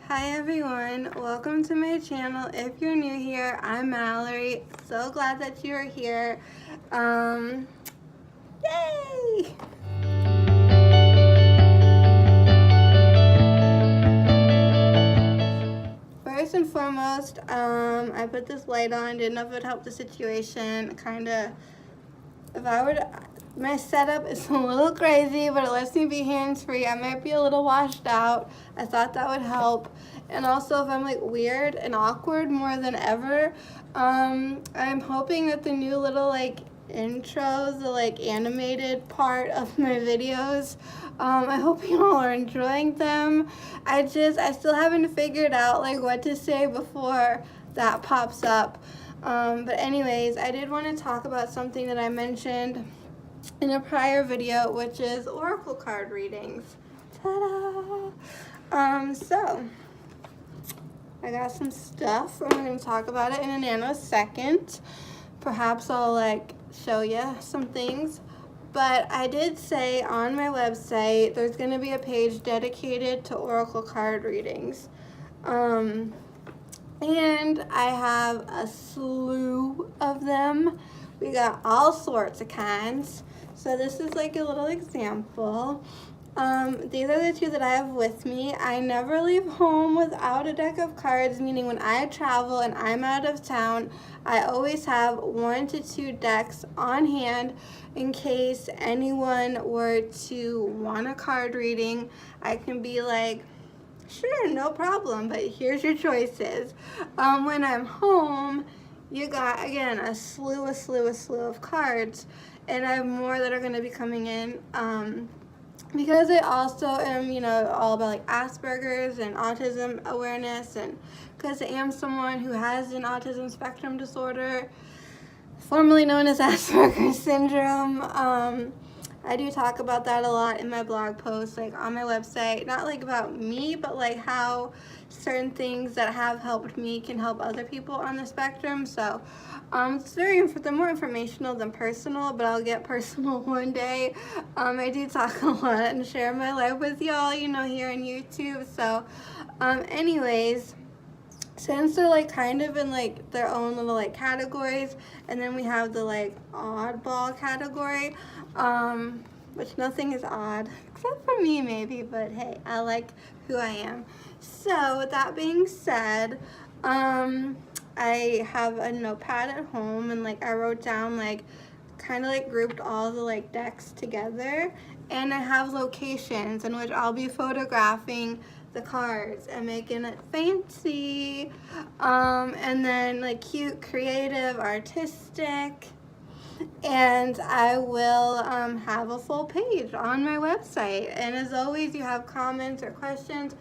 Hi everyone, welcome to my channel. If you're new here, I'm Mallory. So glad that you're here. Yay! First and foremost, I put this light on, didn't know if it would help the situation. My setup is a little crazy, but it lets me be hands-free. I might be a little washed out. I thought that would help. And also, if I'm like weird and awkward more than ever, I'm hoping that the new little like intros, the like animated part of my videos, I hope you all are enjoying them. I still haven't figured out like what to say before that pops up. But anyways, I did want to talk about something that I mentioned in a prior video, which is oracle card readings. Ta-da! So I got some stuff. I'm going to talk about it in a nanosecond. Perhaps I'll like show you some things. But I did say on my website there's going to be a page dedicated to oracle card readings. And I have a slew of them. We got all sorts of kinds. So this is like a little example. These are the two that I have with me. I never leave home without a deck of cards, meaning when I travel and I'm out of town, I always have 1 to 2 decks on hand in case anyone were to want a card reading. I can be like, sure, no problem, but here's your choices. When I'm home, you got, again, a slew of cards, and I have more that are going to be coming in. Because I also am, all about like Asperger's and autism awareness, and because I am someone who has an autism spectrum disorder, formerly known as Asperger's syndrome. I do talk about that a lot in my blog posts, like on my website, not like about me, but like how certain things that have helped me can help other people on the spectrum. So they're more informational than personal, but I'll get personal one day. I do talk a lot and share my life with y'all, here on YouTube. So anyways, since they're like kind of in like their own little like categories, and then we have the like oddball category, which nothing is odd except for me maybe, but hey, I like who I am. So with that being said, I have a notepad at home, and like I wrote down like kind of like grouped all the like decks together, and I have locations in which I'll be photographing the cards and making it fancy, and then like cute, creative, artistic. And I will have a full page on my website. And as always, you have comments or questions,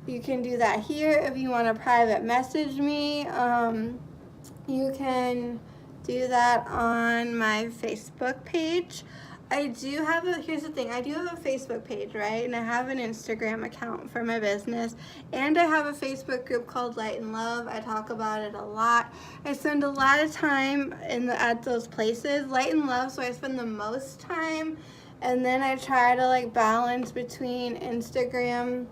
you can do that here. If you want to private message me, you can do that on my Facebook page. Here's the thing, I do have a Facebook page, right? And I have an Instagram account for my business. And I have a Facebook group called Light and Love. I talk about it a lot. I spend a lot of time at those places. Light and Love, so I spend the most time. And then I try to like balance between Instagram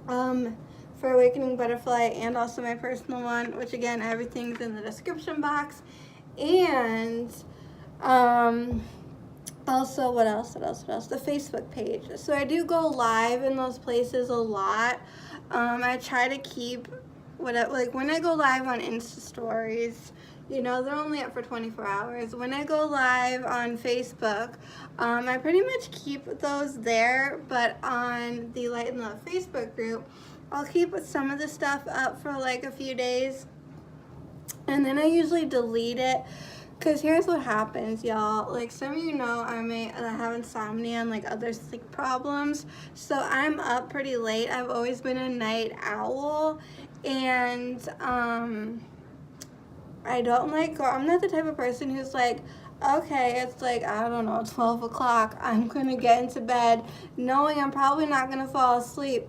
for Awakening Butterfly and also my personal one, which again, everything's in the description box. And also, what else? The Facebook page. So I do go live in those places a lot. I try to keep when I go live on Insta stories, they're only up for 24 hours. When I go live on Facebook, I pretty much keep those there, but on the Light and Love Facebook group, I'll keep some of the stuff up for like a few days, and then I usually delete it. Because here's what happens, y'all. Like, some of you know I have insomnia and like other sleep problems. So I'm up pretty late. I've always been a night owl. And I'm not the type of person who's like, okay, it's like, I don't know, 12 o'clock. I'm going to get into bed knowing I'm probably not going to fall asleep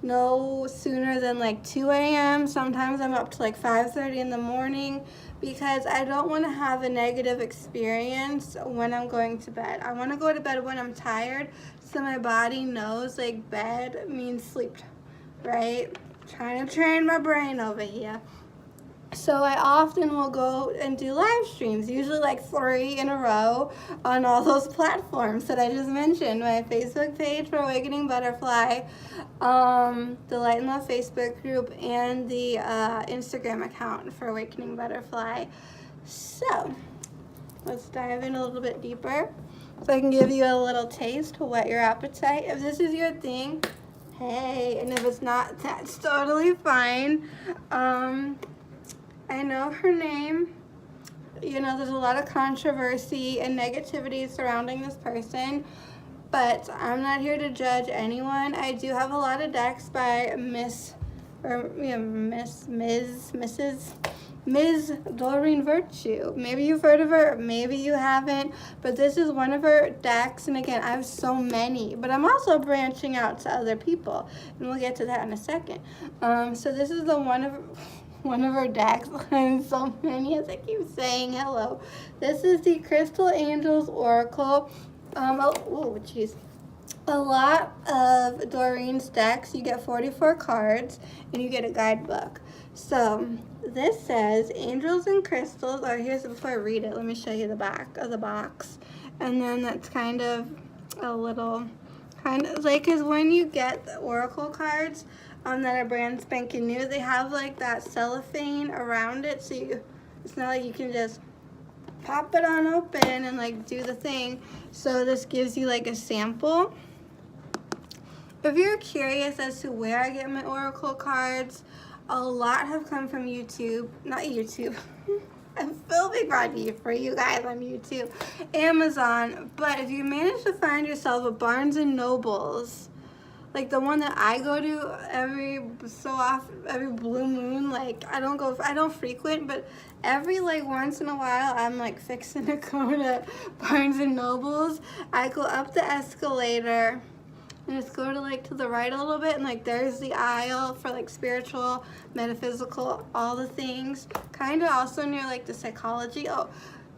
no sooner than like 2 a.m. Sometimes I'm up to like 5:30 in the morning, because I don't want to have a negative experience when I'm going to bed. I want to go to bed when I'm tired, so my body knows like bed means sleep, right? Trying to train my brain over here. So I often will go and do live streams, usually like 3 in a row on all those platforms that I just mentioned. My Facebook page for Awakening Butterfly, the Light and Love Facebook group, and the Instagram account for Awakening Butterfly. So let's dive in a little bit deeper so I can give you a little taste to whet your appetite. If this is your thing, hey, and if it's not, that's totally fine. I know her name. You know, there's a lot of controversy and negativity surrounding this person, but I'm not here to judge anyone. I do have a lot of decks by Miss Doreen Virtue. Maybe you've heard of her, maybe you haven't, but this is one of her decks, and again, I have so many, but I'm also branching out to other people, and we'll get to that in a second. So this is the one of her decks. And so many, as I keep saying hello. This is the Crystal Angels Oracle. Oh, jeez. A lot of Doreen's decks, you get 44 cards, and you get a guidebook. So this says, angels and crystals, or here's, before I read it, let me show you the back of the box. And then that's kind of a little, kind of like, because when you get the oracle cards, that are brand spanking new, they have like that cellophane around it, so it's not like you can just pop it on open and like do the thing. So this gives you like a sample. If you're curious as to where I get my oracle cards, a lot have come from YouTube, not YouTube. I'm filming for you guys on YouTube, Amazon. But if you manage to find yourself a Barnes and Nobles, like the one that I go to every so often, every blue moon, like I don't frequent, but every like once in a while I'm like fixing to go to Barnes and Nobles. I go up the escalator and just go to like to the right a little bit, and like there's the aisle for like spiritual, metaphysical, all the things. Kind of also near like the psychology. Oh,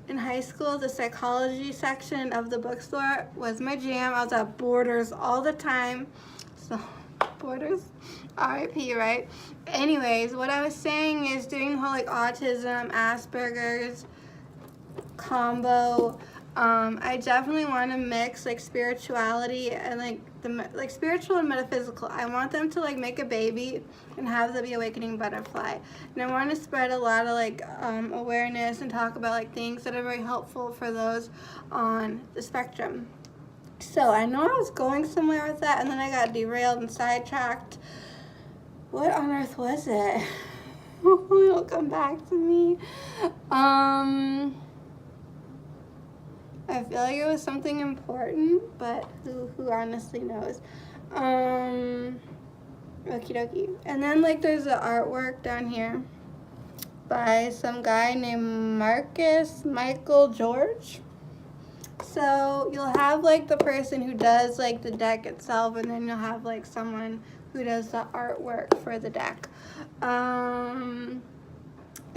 in high school, the psychology section of the bookstore was my jam. I was at Borders all the time. So, Borders, RIP, right? Anyways, what I was saying is doing the whole like autism, Asperger's combo. I definitely want to mix like spirituality and like spiritual and metaphysical. I want them to like make a baby and have the awakening butterfly. And I want to spread a lot of like awareness and talk about like things that are very helpful for those on the spectrum. So I know I was going somewhere with that, and then I got derailed and sidetracked. What on earth was it? It'll come back to me. I feel like it was something important, but who honestly knows? Okie dokie. And then like there's the artwork down here by some guy named Michael George. So you'll have like the person who does like the deck itself, and then you'll have like someone who does the artwork for the deck.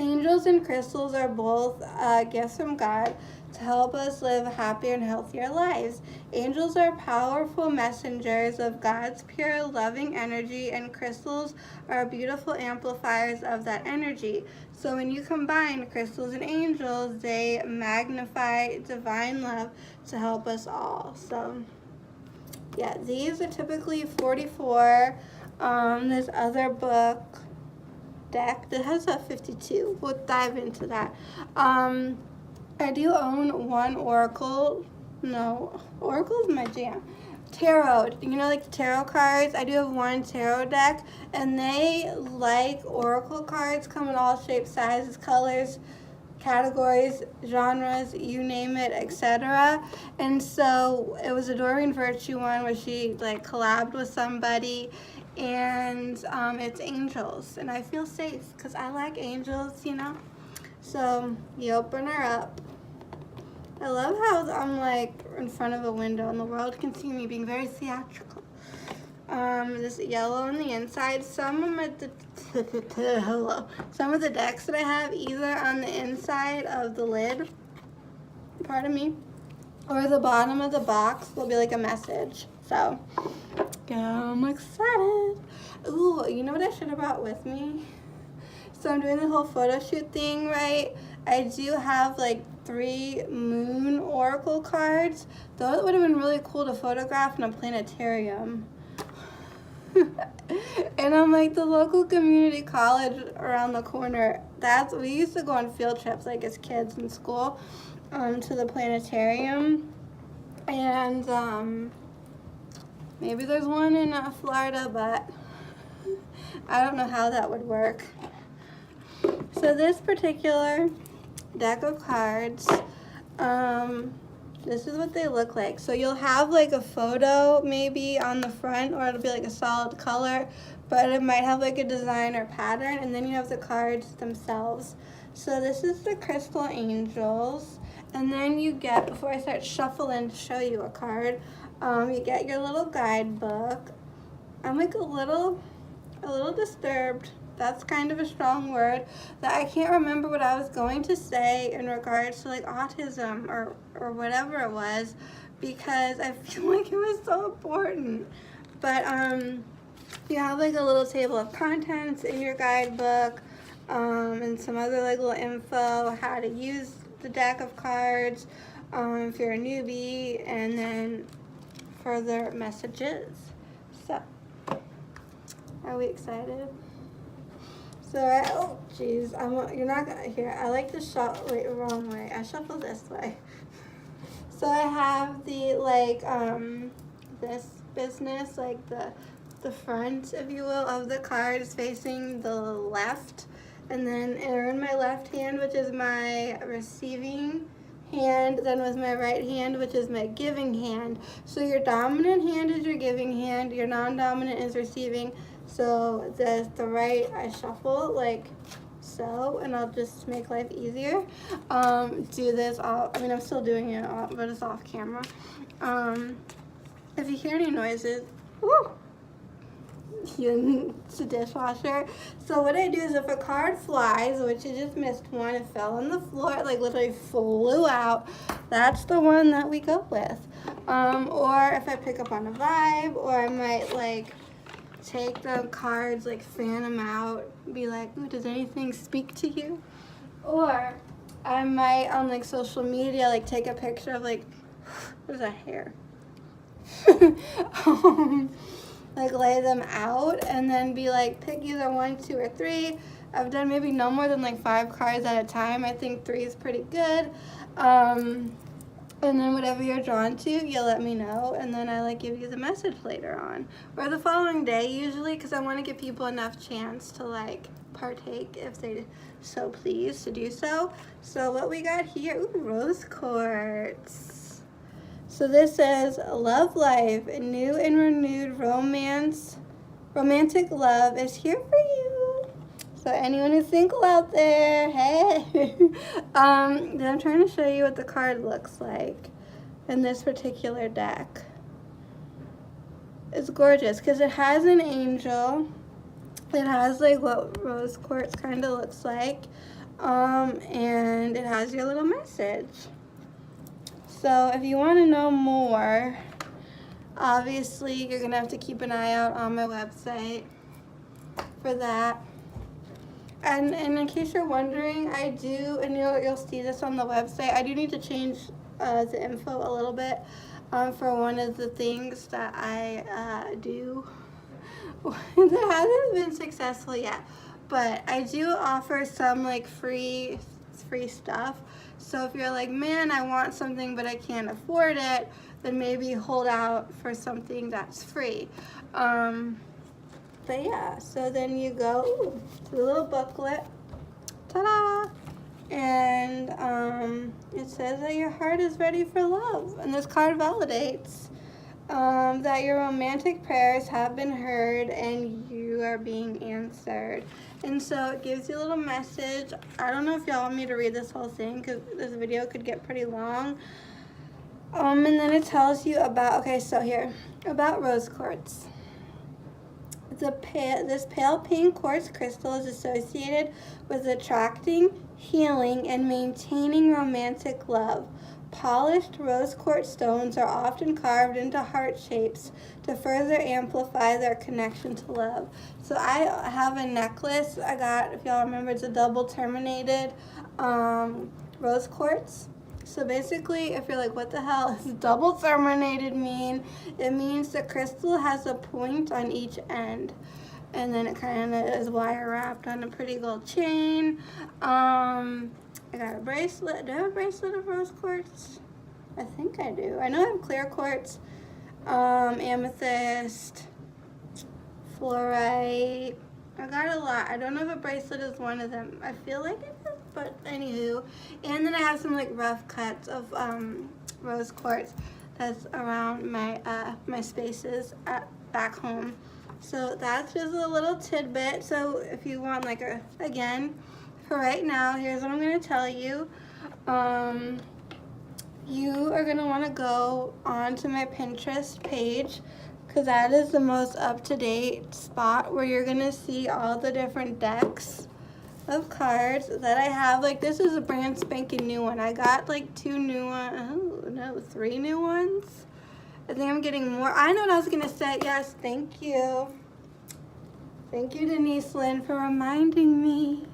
Angels and crystals are both gifts from God to help us live happier and healthier lives. Angels are powerful messengers of God's pure, loving energy, and crystals are beautiful amplifiers of that energy. So when you combine crystals and angels, they magnify divine love to help us all. So yeah, these are typically 44. This other book deck that has a 52. We'll dive into that. I do own one oracle. No, oracle's my jam. Tarot, you know, like tarot cards. I do have one tarot deck, and they, like oracle cards, come in all shapes, sizes, colors, categories, genres, you name it, etc. And so it was a Doreen Virtue one where she like collabed with somebody, and it's angels, and I feel safe because I like angels, you know. So you open her up. I love how I'm like in front of a window and the world can see me being very theatrical. This yellow on the inside. Some of the decks that I have, either on the inside of the lid, pardon me, or the bottom of the box will be like a message. So yeah, I'm excited. Ooh, you know what I should have brought with me? So I'm doing the whole photo shoot thing, right? I do have like 3 moon oracle cards. Those would have been really cool to photograph in a planetarium. And I'm like, the local community college around the corner, we used to go on field trips like as kids in school to the planetarium. And maybe there's one in Florida, but I don't know how that would work. So this particular deck of cards, this is what they look like. So you'll have like a photo maybe on the front, or it'll be like a solid color, but it might have like a design or pattern, and then you have the cards themselves. So this is the Crystal Angels, and then you get, before I start shuffling to show you a card, you get your little guidebook. I'm like a little disturbed. That's kind of a strong word, that I can't remember what I was going to say in regards to like autism or whatever it was, because I feel like it was so important. But you have like a little table of contents in your guidebook, and some other like little info, how to use the deck of cards if you're a newbie, and then further messages. So, are we excited? So oh geez, you're not gonna hear. I like to shuffle. Wait, wrong way. I shuffle this way. So I have the like this business, like the front, if you will, of the card is facing the left, and then in my left hand, which is my receiving hand, then with my right hand, which is my giving hand. So your dominant hand is your giving hand. Your non-dominant is receiving. So the right, I shuffle like so, and I'll just make life easier. Do this, I'm still doing it, but it's off camera. If you hear any noises, woo, it's a dishwasher. So what I do is, if a card flies, which I just missed one, it fell on the floor, it like literally flew out, that's the one that we go with. Or if I pick up on a vibe, or I might like take the cards, like fan them out, be like, ooh, does anything speak to you? Or I might on like social media like take a picture of like, what is that hair? Like lay them out and then be like, pick either 1, 2, or 3. I've done maybe no more than like 5 cards at a time. I think 3 is pretty good. And then whatever you're drawn to, you let me know, and then I like give you the message later on, or the following day usually, because I want to give people enough chance to like partake if they so please to do so. So what we got here, ooh, rose quartz. So this says, love life, new and renewed romantic love is here for you. So anyone who's single out there, hey. Then I'm trying to show you what the card looks like in this particular deck. It's gorgeous because it has an angel. It has like what rose quartz kind of looks like. And it has your little message. So if you want to know more, obviously you're going to have to keep an eye out on my website for that. And in case you're wondering, I do, and you'll see this on the website, I do need to change the info a little bit for one of the things that I do that hasn't been successful yet. But I do offer some like free stuff. So if you're like, man, I want something but I can't afford it, then maybe hold out for something that's free. But yeah, so then you go to the little booklet, ta-da, and it says that your heart is ready for love. And this card validates that your romantic prayers have been heard and you are being answered. And so it gives you a little message. I don't know if y'all want me to read this whole thing because this video could get pretty long. And then it tells you about, okay, so here, about rose quartz. This pale pink quartz crystal is associated with attracting, healing, and maintaining romantic love. Polished rose quartz stones are often carved into heart shapes to further amplify their connection to love. So I have a necklace I got, if y'all remember, it's a double terminated rose quartz. So basically, if you're like, what the hell does double terminated mean? It means the crystal has a point on each end. And then it kind of is wire wrapped on a pretty gold chain. I got a bracelet. Do I have a bracelet of rose quartz? I think I do. I know I have clear quartz, amethyst, fluorite. I got a lot. I don't know if a bracelet is one of them. I feel like it is, but anywho. And then I have some like rough cuts of rose quartz that's around my my spaces back home. So that's just a little tidbit. So if you want like again, for right now, here's what I'm going to tell you. You are going to want to go onto my Pinterest page because that is the most up-to-date spot where you're going to see all the different decks of cards that I have. Like this is a brand spanking new one. I got like 2 new ones. Oh, no, 3 new ones. I think I'm getting more. I know what I was going to say. Yes, thank you. Thank you, Denise Lynn, for reminding me.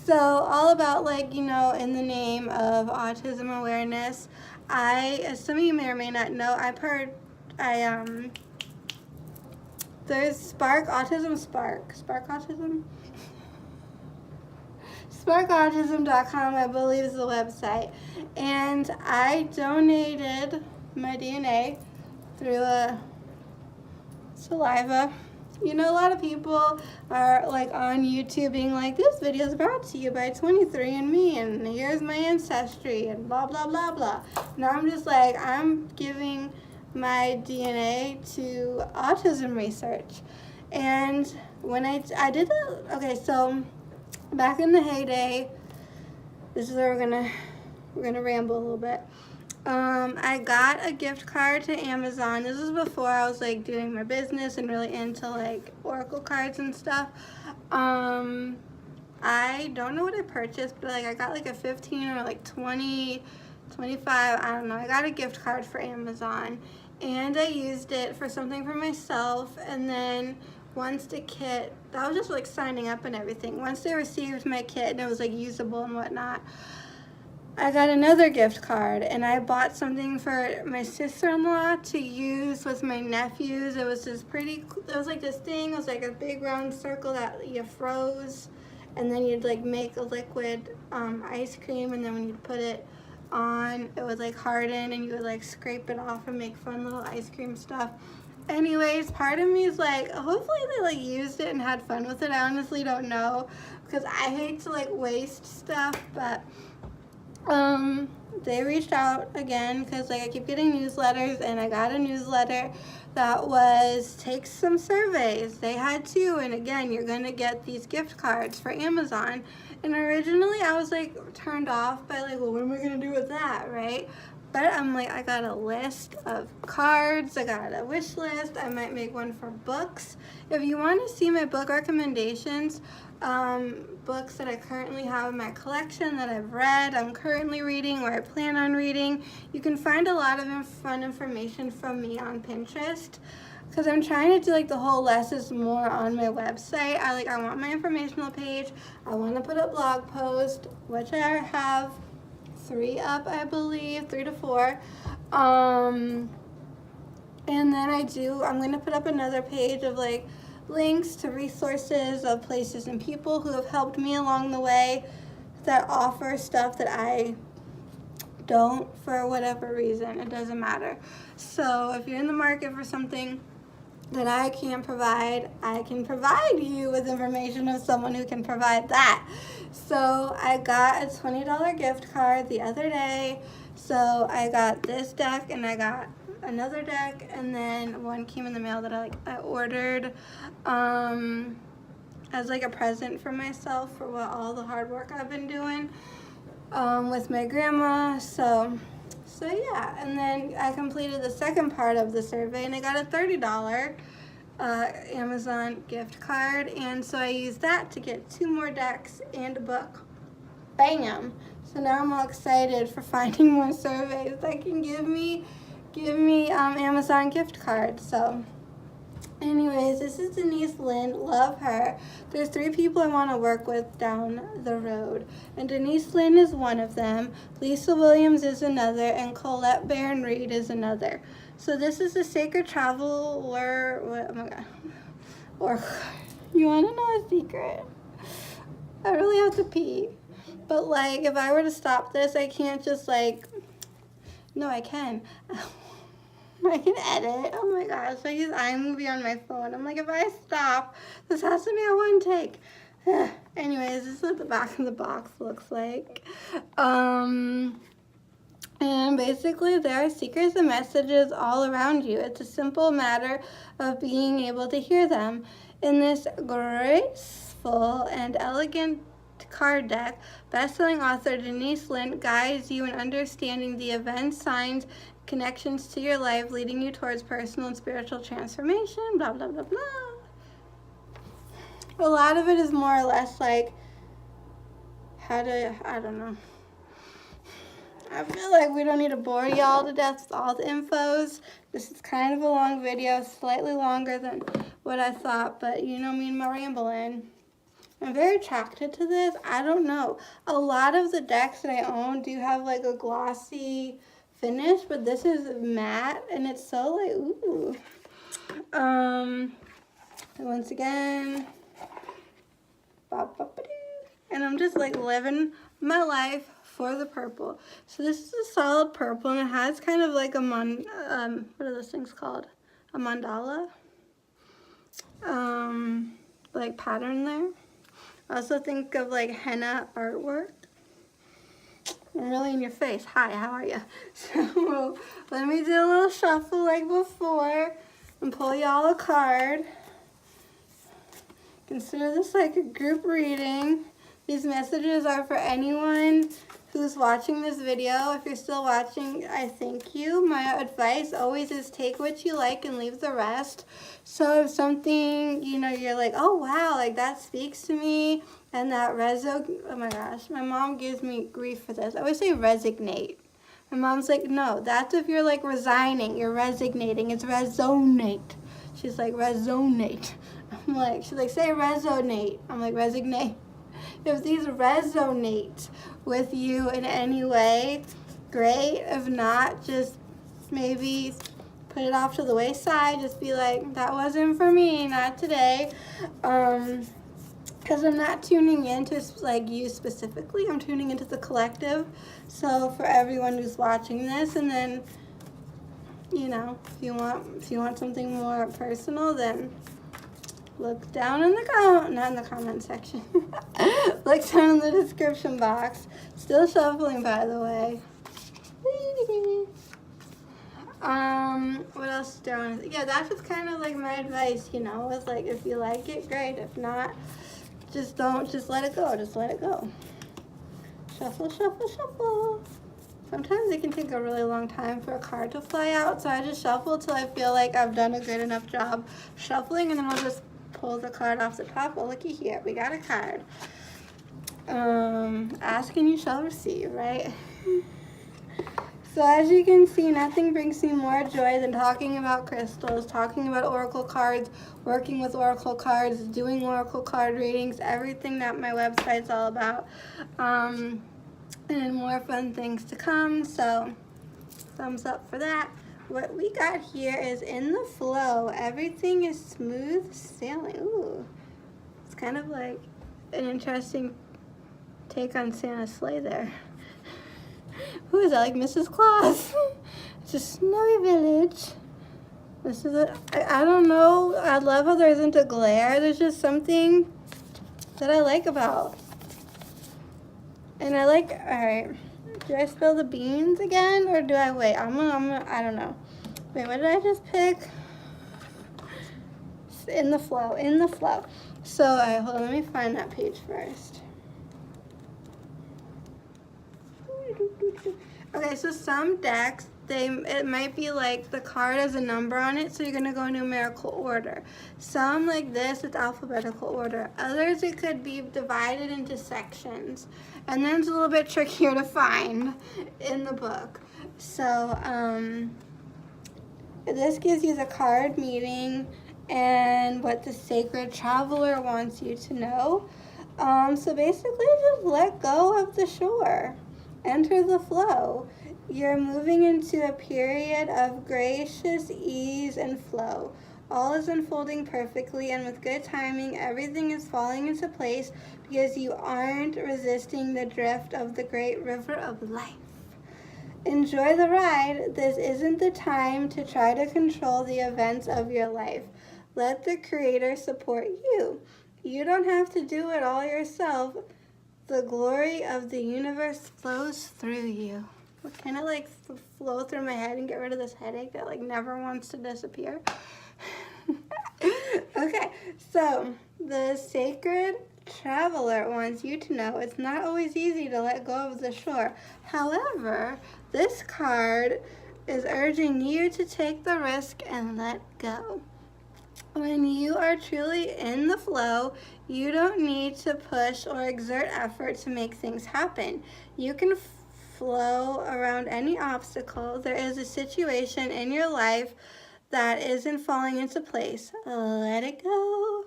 So all about, like, you know, in the name of autism awareness, as some of you may or may not know, there's Spark Autism. SparkAutism.com, I believe, is the website. And I donated my DNA through a saliva. You know, a lot of people are like on YouTube being like, this video is brought to you by 23andMe and here's my ancestry and blah, blah, blah, blah. Now I'm just like, I'm giving my DNA to autism research. And when I did that, okay, so back in the heyday, this is where we're gonna ramble a little bit. I got a gift card to Amazon. This was before I was like doing my business and really into like oracle cards and stuff. I don't know what I purchased, but like I got like a 15 or like 20, 25, I don't know. I got a gift card for Amazon and I used it for something for myself. And then once the kit, that was just like signing up and everything. Once they received my kit and it was like usable and whatnot, I got another gift card and I bought something for my sister-in-law to use with my nephews. It was this it was like this thing, it was like a big round circle that you froze and then you'd like make a liquid ice cream, and then when you'd put it on, it would like harden and you would like scrape it off and make fun little ice cream stuff. Anyways, part of me is like, hopefully they like used it and had fun with it. I honestly don't know because I hate to like waste stuff, but they reached out again because like I keep getting newsletters, and I got a newsletter that was take some surveys. They had 2, and again, you're gonna get these gift cards for Amazon. And originally I was like turned off by like, well, what am I gonna do with that, right? But I'm like, I got a list of cards, I got a wish list, I might make one for books. If you want to see my book recommendations, books that I currently have in my collection that I've read, I'm currently reading, or I plan on reading, you can find a lot of fun information from me on Pinterest. Because I'm trying to do like the whole less is more on my website. I want my informational page, I want to put a blog post, which I have 3 up, I believe, 3 to 4. And then I'm going to put up another page of like links to resources of places and people who have helped me along the way that offer stuff that I don't for whatever reason. It doesn't matter. So if you're in the market for something that I can't provide, I can provide you with information of someone who can provide that. So I got a $20 gift card the other day. So I got this deck and I got another deck, and then one came in the mail that I ordered as like a present for myself for all the hard work I've been doing with my grandma. So yeah, and then I completed the second part of the survey and I got a $30 Amazon gift card, and so I used that to get 2 more decks and a book. Bam! So now I'm all excited for finding more surveys that can give me Amazon gift cards. So anyways, this is Denise Lynn. Love her. There's 3 people I want to work with down the road. And Denise Lynn is one of them. Lisa Williams is another. And Colette Barron Reed is another. So this is a sacred traveler. Oh my God. Or you want to know a secret? I really have to pee. But like, if I were to stop this, I can't just like, no, I can. I can edit. Oh my gosh, I use iMovie on my phone. I'm like, if I stop, this has to be a one take. Anyways, this is what the back of the box looks like. And basically, there are secrets and messages all around you. It's a simple matter of being able to hear them. In this graceful and elegant card deck, best-selling author Denise Lynn guides you in understanding the events, signs, connections to your life, leading you towards personal and spiritual transformation, blah, blah, blah, blah. A lot of it is more or less like how to, I don't know. I feel like we don't need to bore y'all to death with all the infos. This is kind of a long video, slightly longer than what I thought, but you know me and my rambling. I'm very attracted to this. I don't know. A lot of the decks that I own do have like a glossy finish, but this is matte and it's so like, ooh. And once again, and I'm just like living my life for the purple. So this is a solid purple and it has kind of like a what are those things called? A mandala, like pattern there. I also think of like henna artwork. I'm really in your face. Hi, how are you? So let me do a little shuffle like before and pull y'all a card. Consider this like a group reading. These messages are for anyone who's watching this video. If you're still watching, I thank you. My advice always is take what you like and leave the rest. So if something, you know, you're like, oh wow, like that speaks to me and that oh my gosh, my mom gives me grief for this. I always say resignate. My mom's like, no, that's if you're like resigning, you're resignating. It's resonate. She's like, resonate. I'm like, she's like, say resonate. I'm like, resignate. If these resonate with you in any way, great. If not, just maybe put it off to the wayside. Just be like, that wasn't for me, not today. Because I'm not tuning into like you specifically. I'm tuning into the collective. So for everyone who's watching this, and then, you know, if you want something more personal, then look down in the not in the comment section. Look down in the description box. Still shuffling, by the way. What else do I want to? Yeah, that's just kind of like my advice, you know. It's like if you like it, great. If not, just let it go. Just let it go. Shuffle, shuffle, shuffle. Sometimes it can take a really long time for a card to fly out, so I just shuffle till I feel like I've done a good enough job shuffling, and then I'll just pull the card off the top. Oh, looky here, we got a card. Ask and you shall receive, right? So as you can see, nothing brings me more joy than talking about crystals, talking about oracle cards, working with oracle cards, doing oracle card readings, everything that my website's all about. And more fun things to come, so thumbs up for that. What we got here is in the flow. Everything is smooth sailing. Ooh, it's kind of like an interesting take on Santa's sleigh there. Who is that, like Mrs. Claus? It's a snowy village. This is I don't know. I love how there isn't a glare. There's just something that I like about. And I like, all right, do I spill the beans again or do I wait? I'm gonna, I don't know. Wait, what did I just pick? In the flow, in the flow. So, all right, hold on, let me find that page first. Okay, so some decks, it might be like the card has a number on it, so you're gonna go in numerical order. Some like this, it's alphabetical order. Others, it could be divided into sections, and then it's a little bit trickier to find in the book. So this gives you the card meaning and what the sacred traveler wants you to know. So basically, just let go of the shore. Enter the flow. You're moving into a period of gracious ease and flow. All is unfolding perfectly, and with good timing, everything is falling into place because you aren't resisting the drift of the great river of life. Enjoy the ride. This isn't the time to try to control the events of your life. Let the Creator support you. You don't have to do it all yourself. The glory of the universe flows through you. It kind of like flow through my head and get rid of this headache that like never wants to disappear. Okay, so the sacred traveler wants you to know it's not always easy to let go of the shore. However, this card is urging you to take the risk and let go. When you are truly in the flow, you don't need to push or exert effort to make things happen. You can flow around any obstacle. There is a situation in your life that isn't falling into place. Let it go.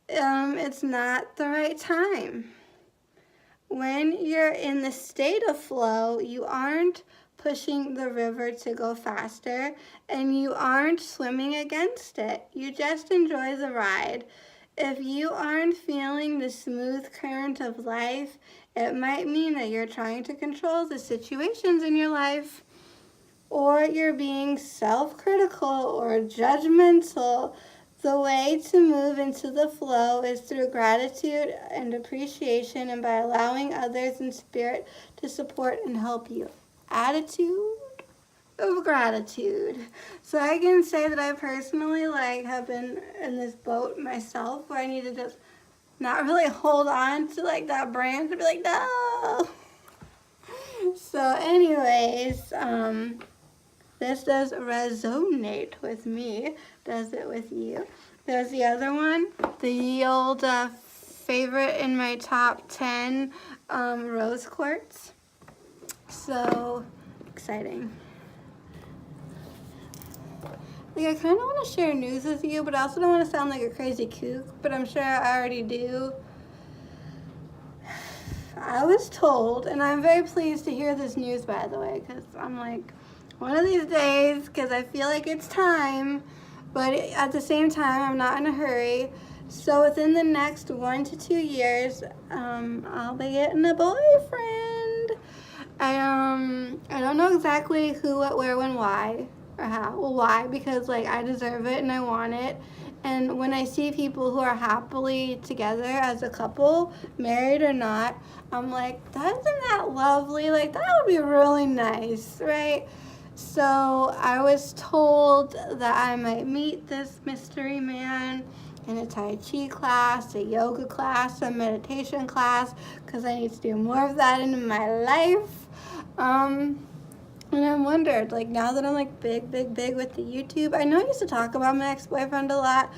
It's not the right time. When you're in the state of flow, you aren't pushing the river to go faster, and you aren't swimming against it. You just enjoy the ride. If you aren't feeling the smooth current of life, it might mean that you're trying to control the situations in your life, or you're being self-critical or judgmental. The way to move into the flow is through gratitude and appreciation, and by allowing others in spirit to support and help you. Attitude of gratitude. So I can say that I personally have been in this boat myself where I need to just not really hold on to that branch and be like, no. So anyways, this does resonate with me. Does it with you? There's the other one, the old favorite in my top 10, rose quartz. So exciting. I kind of want to share news with you, but I also don't want to sound like a crazy kook, but I'm sure I already do. I was told, and I'm very pleased to hear this news, by the way, because I'm like, one of these days, because I feel like it's time, but at the same time, I'm not in a hurry. So within the next 1 to 2 years, I'll be getting a boyfriend. I don't know exactly who, what, where, when, why, or how. Well, why? Because I deserve it and I want it. And when I see people who are happily together as a couple, married or not, I'm like, isn't that lovely? That would be really nice, right? So I was told that I might meet this mystery man in a Tai Chi class, a yoga class, a meditation class, because I need to do more of that in my life. And I wondered, now that I'm big with the YouTube, I know I used to talk about my ex-boyfriend a lot,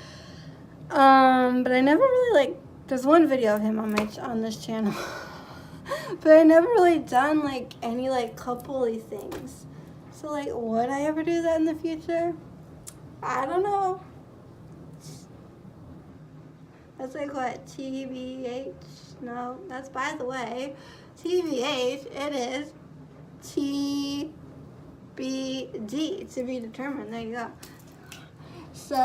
but I never really there's one video of him on this channel, but I never really done any coupley things. So would I ever do that in the future? I don't know. That's what, TBH? No, that's by the way. TBH, it is TBD, to be determined. There you go. So,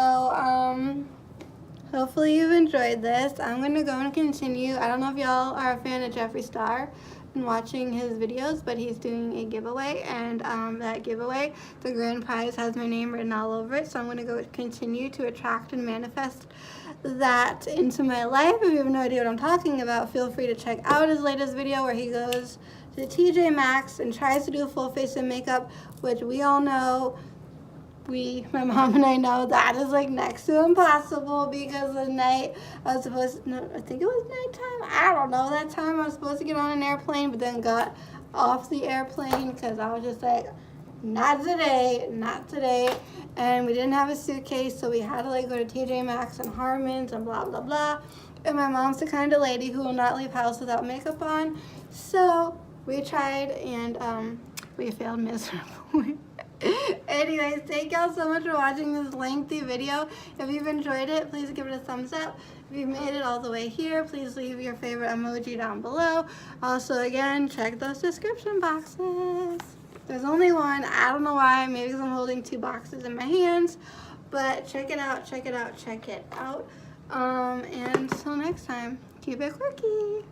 hopefully you've enjoyed this. I'm going to go and continue. I don't know if y'all are a fan of Jeffree Star and watching his videos, but he's doing a giveaway, and that giveaway, the grand prize has my name written all over it, so I'm going to go continue to attract and manifest that into my life. If you have no idea what I'm talking about, feel free to check out his latest video where he goes to TJ Maxx and tries to do a full face of makeup, which we all know, my mom and I know that is next to impossible, because the night I think it was nighttime, I don't know, that time I was supposed to get on an airplane, but then got off the airplane because I was just like, not today, not today. And we didn't have a suitcase, so we had to like go to TJ Maxx and Harmon's and blah, blah, blah. And my mom's the kind of lady who will not leave house without makeup on. So we tried and we failed miserably. Anyways, thank y'all so much for watching this lengthy video. If you've enjoyed it, please give it a thumbs up. If you've made it all the way here, please leave your favorite emoji down below. Also, again, check those description boxes. There's only one. I don't know why. Maybe because I'm holding 2 boxes in my hands. But check it out, check it out, check it out. And until next time, keep it quirky.